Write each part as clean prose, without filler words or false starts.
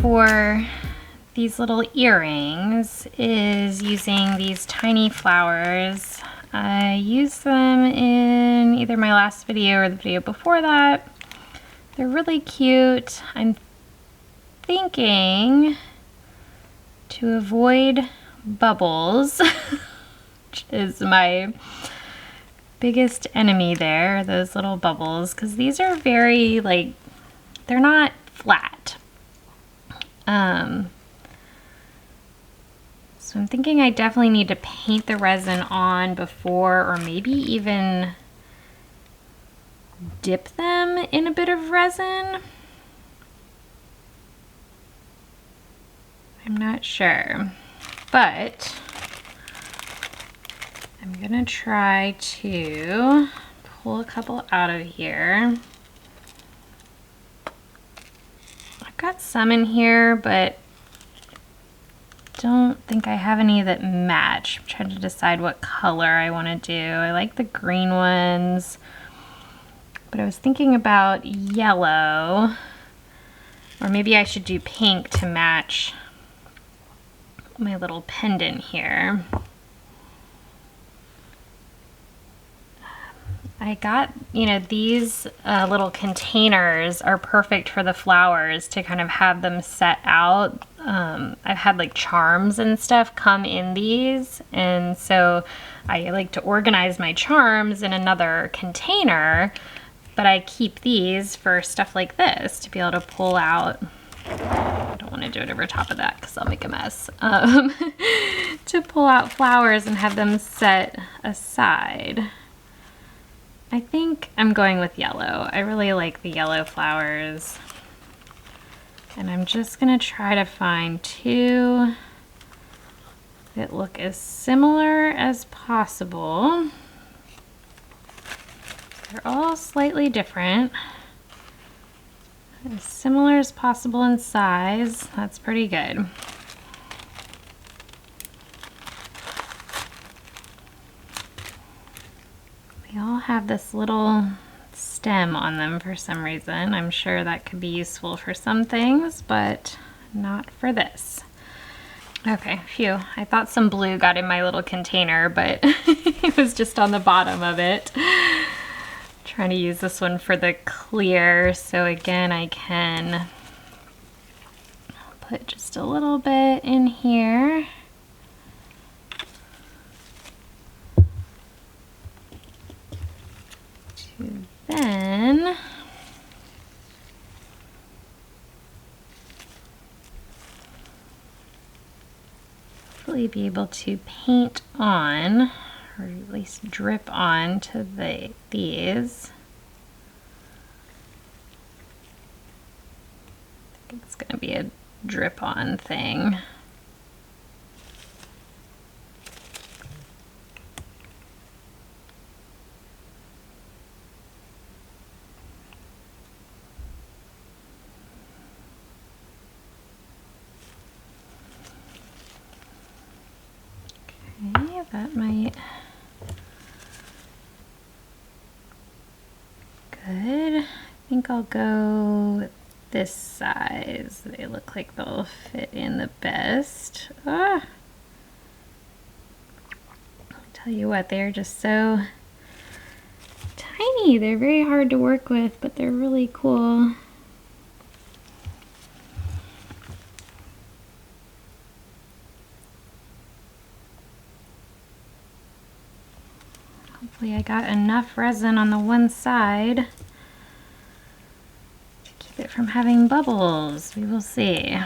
for these little earrings is using these tiny flowers. I used them in either my last video or the video before that. They're really cute. I'm thinking to avoid bubbles, which is my biggest enemy there, those little bubbles, because these are very, like, they're not flat. So I'm thinking I definitely need to paint the resin on before, or maybe even dip them in a bit of resin. I'm not sure, but I'm gonna try to pull a couple out of here. I've got some in here, but don't think I have any that match. I'm trying to decide what color I want to do. I like the green ones, but I was thinking about yellow, or maybe I should do pink to match my little pendant here. I got, you know, these little containers are perfect for the flowers to kind of have them set out. I've had like charms and stuff come in these, and so I like to organize my charms in another container, but I keep these for stuff like this to be able to pull out. I don't want to do it over top of that because I'll make a mess. To pull out flowers and have them set aside. I think I'm going with yellow. I really like the yellow flowers. And I'm just gonna try to find two that look as similar as possible. They're all slightly different. As similar as possible in size. That's pretty good. They all have this little stem on them for some reason. I'm sure that could be useful for some things, but not for this. Okay, phew. I thought some blue got in my little container, but it was just on the bottom of it. Trying to use this one for the clear, so again I can put just a little bit in here. To then hopefully be able to paint on, or at least drip on to these. I think it's going to be a drip on thing. Okay, that might good. I think I'll go with this size. They look like they'll fit in the best. I'll tell you what, they're just so tiny. They're very hard to work with, but they're really cool. Hopefully I got enough resin on the one side to keep it from having bubbles. We will see.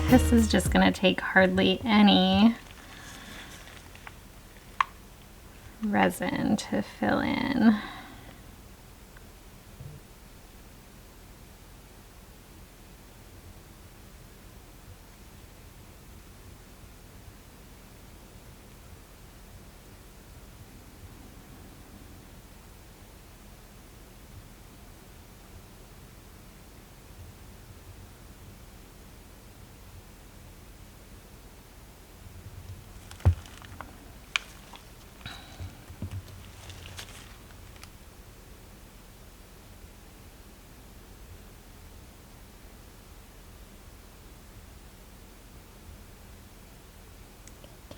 This is just going to take hardly any resin to fill in.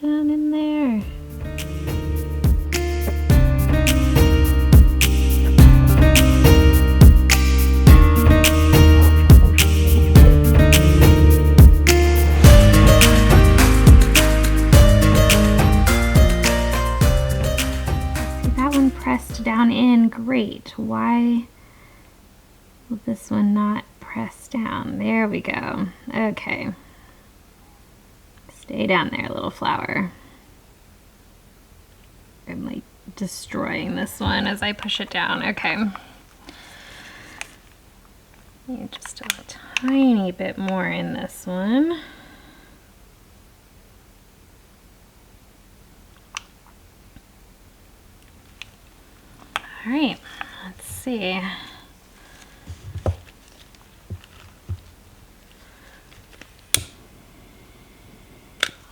down in there. Pressed down in, great. Why will this one not press down? There we go. Okay. Stay down there, little flower. I'm like destroying this one as I push it down. Okay. Need just a tiny bit more in this one. All right, let's see.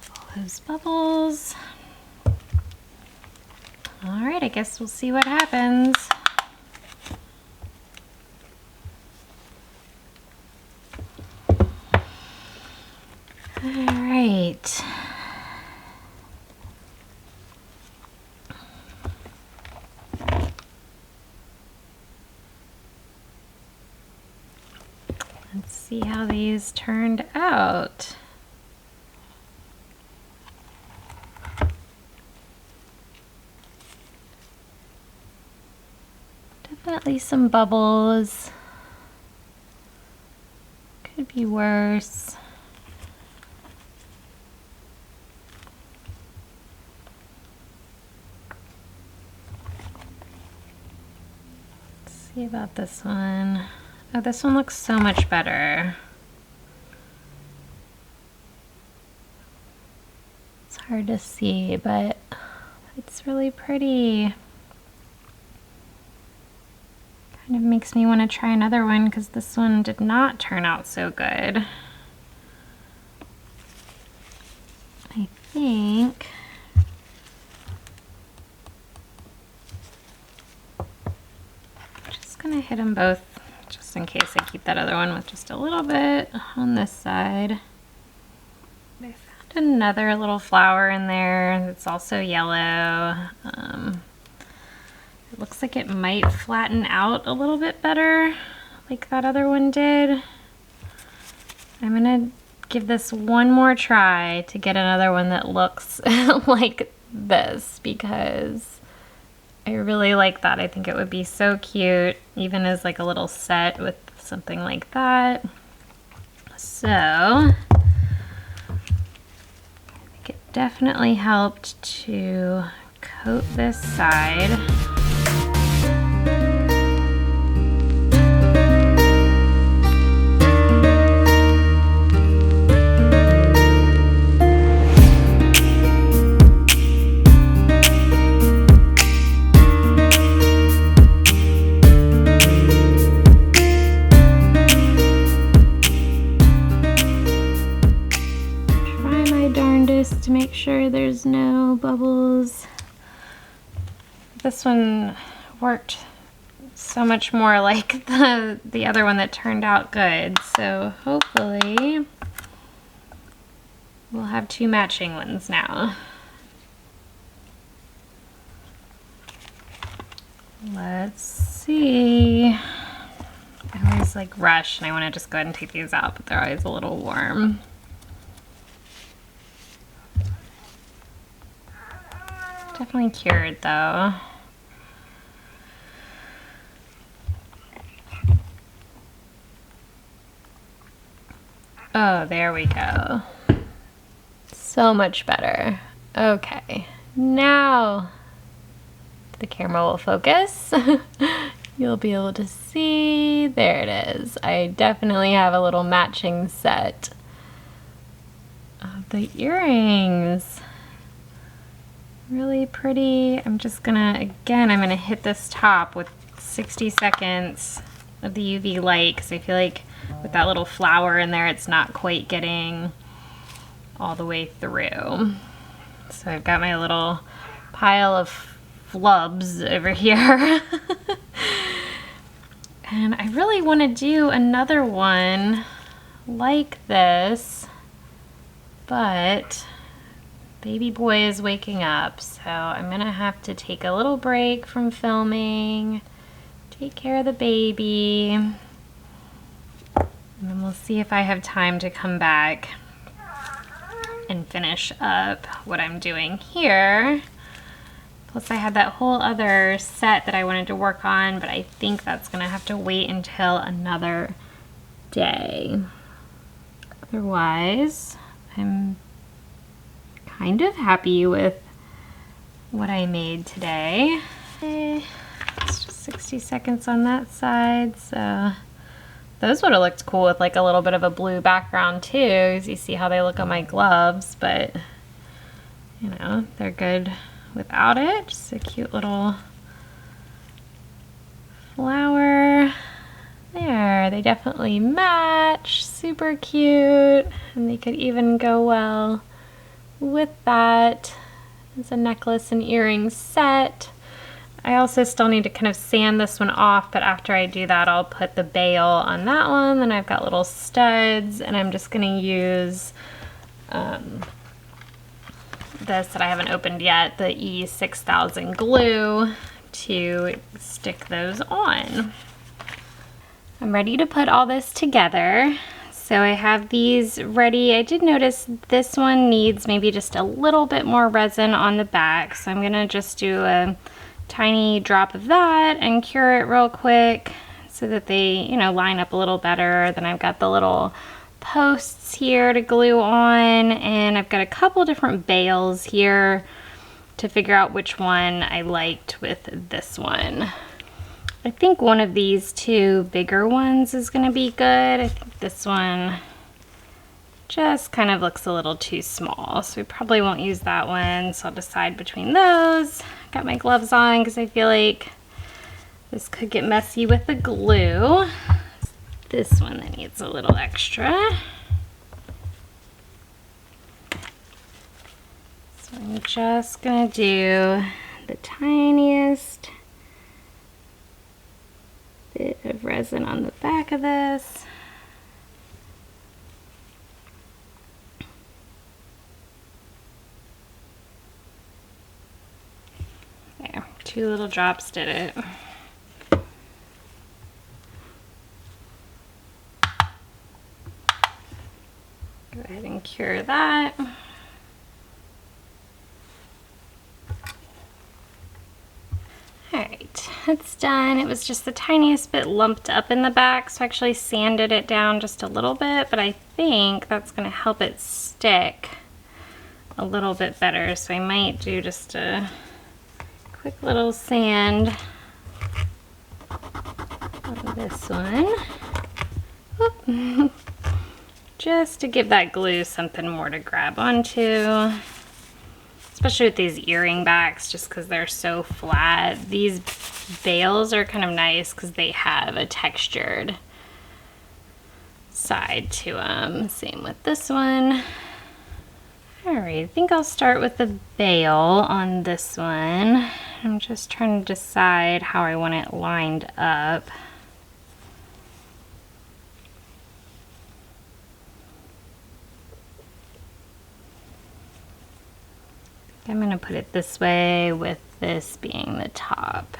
All those bubbles. All right, I guess we'll see what happens. All right. Let's see how these turned out. Definitely some bubbles. Could be worse. Let's see about this one. Oh, this one looks so much better. It's hard to see, but it's really pretty. Kind of makes me want to try another one because this one did not turn out so good. I think I'm just gonna hit them both just in case I keep that other one with just a little bit on this side. I found another little flower in there that's also yellow. It looks like it might flatten out a little bit better like that other one did. I'm gonna give this one more try to get another one that looks like this because I really like that. I think it would be so cute, even as like a little set with something like that. So, I think it definitely helped to coat this side. To make sure there's no bubbles. This one worked so much more like the other one that turned out good, so hopefully we'll have two matching ones now. Let's see. I always like rush and I want to just go ahead and take these out, but they're always a little warm. Definitely cured though. Oh, there we go. So much better. Okay, now the camera will focus. You'll be able to see. There it is. I definitely have a little matching set of the earrings. Really pretty. I'm just gonna, again, I'm gonna hit this top with 60 seconds of the UV light because I feel like with that little flower in there, it's not quite getting all the way through. So I've got my little pile of flubs over here. And I really want to do another one like this, but Baby boy is waking up, so I'm gonna have to take a little break from filming, take care of the baby, and then we'll see if I have time to come back and finish up what I'm doing here. Plus I had that whole other set that I wanted to work on, but I think that's gonna have to wait until another day. Otherwise, I'm kind of happy with what I made today. It's just 60 seconds on that side, so those would have looked cool with like a little bit of a blue background too, as you see how they look on my gloves, but you know, they're good without it. Just a cute little flower. There, they definitely match, super cute, and they could even go well with that as a necklace and earring set. I also still need to kind of sand this one off, but after I do that, I'll put the bail on that one. Then I've got little studs, and I'm just gonna use this that I haven't opened yet, the E6000 glue, to stick those on. I'm ready to put all this together. So I have these ready. I did notice this one needs maybe just a little bit more resin on the back, so I'm gonna just do a tiny drop of that and cure it real quick so that they, you know, line up a little better. Then I've got the little posts here to glue on, and I've got a couple different bails here to figure out which one I liked with this one. I think one of these two bigger ones is gonna be good. I think this one just kind of looks a little too small, so we probably won't use that one, so I'll decide between those. Got my gloves on because I feel like this could get messy with the glue. This one that needs a little extra. So I'm just gonna do the tiniest bit of resin on the back of this. There, 2 little drops did it. Go ahead and cure that. Alright, it's done. It was just the tiniest bit lumped up in the back, so I actually sanded it down just a little bit, but I think that's going to help it stick a little bit better, so I might do just a quick little sand on this one. Oop. Just to give that glue something more to grab onto. Especially with these earring backs, just because they're so flat. These bails are kind of nice because they have a textured side to them. Same with this one. Alright, I think I'll start with the bail on this one. I'm just trying to decide how I want it lined up. I'm going to put it this way with this being the top.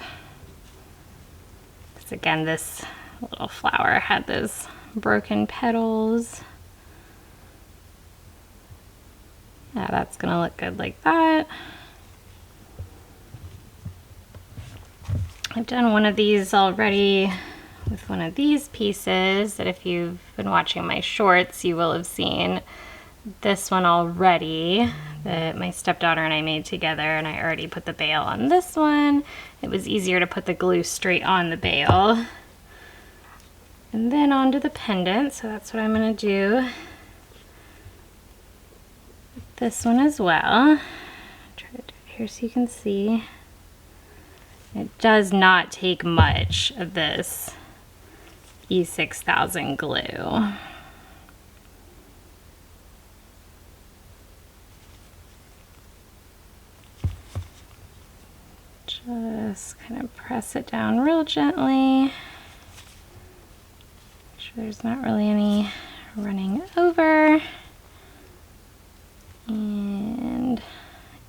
Because again, this little flower had those broken petals. Yeah, that's going to look good like that. I've done one of these already with one of these pieces that if you've been watching my shorts, you will have seen this one already that my stepdaughter and I made together, and I already put the bail on this one. It was easier to put the glue straight on the bail and then onto the pendant, so that's what I'm going to do with this one as well. Try to do it here so you can see. It does not take much of this E6000 glue. Just kind of press it down real gently. Make sure there's not really any running over. And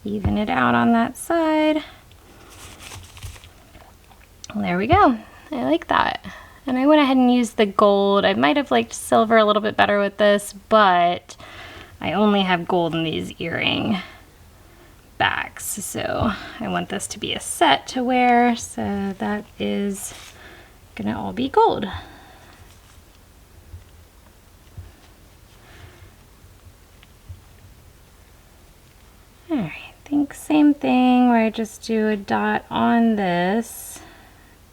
even it out on that side. There we go. I like that. And I went ahead and used the gold. I might have liked silver a little bit better with this, but I only have gold in these earring backs, so I want this to be a set to wear, so that is gonna all be gold. Alright, I think same thing where I just do a dot on this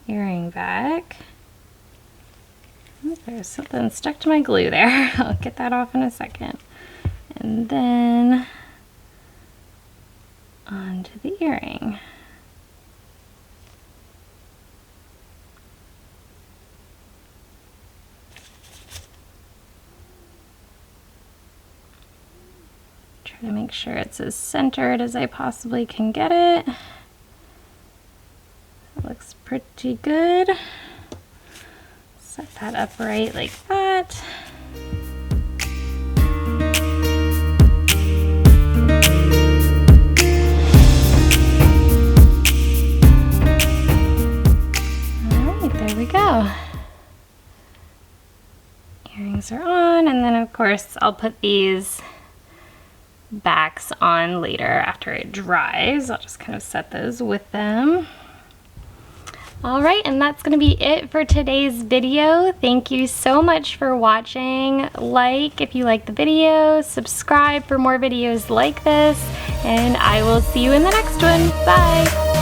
earring back. Oh, there's something stuck to my glue there. I'll get that off in a second. And then onto the earring. Try to make sure it's as centered as I possibly can get it. That looks pretty good. Set that up right like that. Alright, there we go. Earrings are on, and then of course I'll put these backs on later after it dries. I'll just kind of set those with them. Alright, and that's going to be it for today's video. Thank you so much for watching. Like if you like the video, subscribe for more videos like this, and I will see you in the next one. Bye!